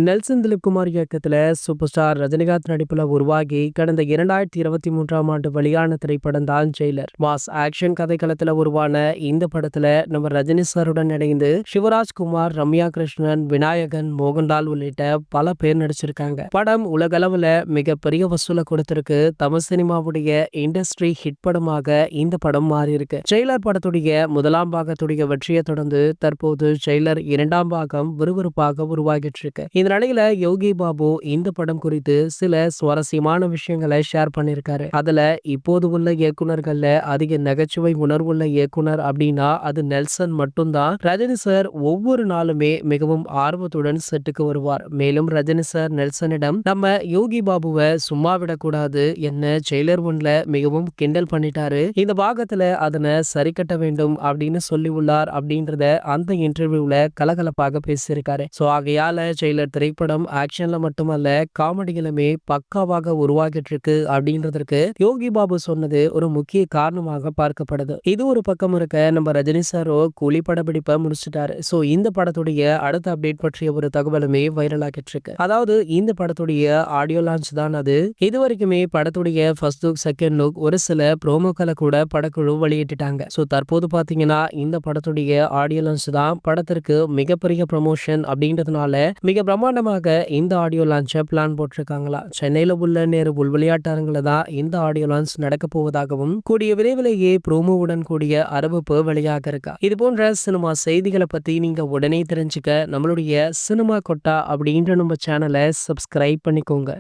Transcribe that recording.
Nelson Dilipkumar இயக்கத்துல super star Rajinikanth நடிப்புல உருவாகி கடந்த 2023ஆம் ஆண்டு வெளியான திரைப்படம் தான் ஜெயிலர். மாஸ் ஆக்ஷன் கதைக்களத்துல உருவான இந்த படத்துல நம்ம ரஜினி சாருடன் இணைந்து சிவராஜ்குமார், ரம்யா கிருஷ்ணன், விநாயகன், மோகன்லால் உள்ளிட்ட பல பேர் நடிச்சிருக்காங்க. படம் உலகளவுல மிகப்பெரிய வசூலை கொடுத்திருக்கு. தமிழ் சினிமாவுடைய இண்டஸ்ட்ரி ஹிட் படமாக இந்த படம் மாறி இருக்கு. ஜெயிலர் படத்துடைய முதலாம் பாகத்துடைய வெற்றியை தொடர்ந்து தற்போது ஜெயிலர் 2ஆம் பாகம் விறுவிறுப்பாக உருவாகிட்டு இருக்கு. இந்த நிலையில யோகி பாபு இந்த படம் குறித்து சில சுவாரஸ்யமான விஷயங்களை ஷேர் பண்ணிருக்காரு. அதுல இப்போது உள்ள இயக்குனர்கள்ல அதிக நகைச்சுவை உணர்வுள்ள இயக்குனர் அப்படின்னா அது நெல்சன் மட்டும்தான். ரஜினி சார் ஒவ்வொரு நாளுமே மிகவும் ஆர்வத்துடன் செட்டுக்கு வருவார். மேலும் ரஜினி சார் நெல்சனிடம் நம்ம யோகி பாபுவை சும்மா விடக்கூடாது, என்ன ஜெயிலர் 1ல மிகவும் கிண்டல் பண்ணிட்டாரு, இந்த பாகத்துல அதனை சரி கட்ட வேண்டும் அப்படின்னு சொல்லி உள்ளார் அப்படின்றத அந்த இன்டர்வியூல கலகலப்பாக பேசியிருக்காரு. சோ ஆகையால ஜெயிலர் திரைப்படம் ஆக்ஷன்ல மட்டுமல்ல காமெடியிலுமே பக்காவாக உருவாகிட்டு இருக்கு அப்படின்றதற்கு யோகி பாபு சொன்னது ஒரு முக்கிய காரணமாக பார்க்கப்படுது. இது ஒரு பக்கம் இருக்க, நம்ம ரஜினி சாரோ கூலி படப்பிடிப்பை முடிச்சிட்டாரு. சோ இந்த படத்துடைய அடுத்த அப்டேட் பற்றிய ஒரு தகவலுமே வைரல் ஆகிட்டு இருக்கு. அதாவது இந்த படத்துடைய ஆடியோ லான்ச் தான் அது. இது வரைக்குமே படத்துடைய ஃபர்ஸ்ட் லுக், செகண்ட் லுக், ஒரு சில ப்ரோமோக்களை கூட படக்குழு வெளியிட்டுட்டாங்க. சோ தற்போது பாத்தீங்கன்னா இந்த படத்துடைய ஆடியோ லான்ச் தான் படத்திற்கு மிகப்பெரிய ப்ரமோஷன் அப்படின்றதுனால மிக பிரம்மாண்டமாக இந்த ஆடியோ லான்ச்சை பிளான் போட்டிருக்காங்களா. சென்னையில உள்ள நேரு உள் விளையாட்டரங்கில தான் இந்த ஆடியோ லான்ச் நடக்க போவதாகவும் கூடிய விரைவிலேயே ப்ரோமோவுடன் கூடிய அறிவிப்பு வெளியாக இருக்கா. இது போன்ற சினிமா செய்திகளை பத்தி நீங்க உடனே தெரிஞ்சுக்க நம்மளுடைய சினிமா கொட்டா அப்படின்ற நம்ம சேனலை சப்ஸ்கிரைப் பண்ணிக்கோங்க.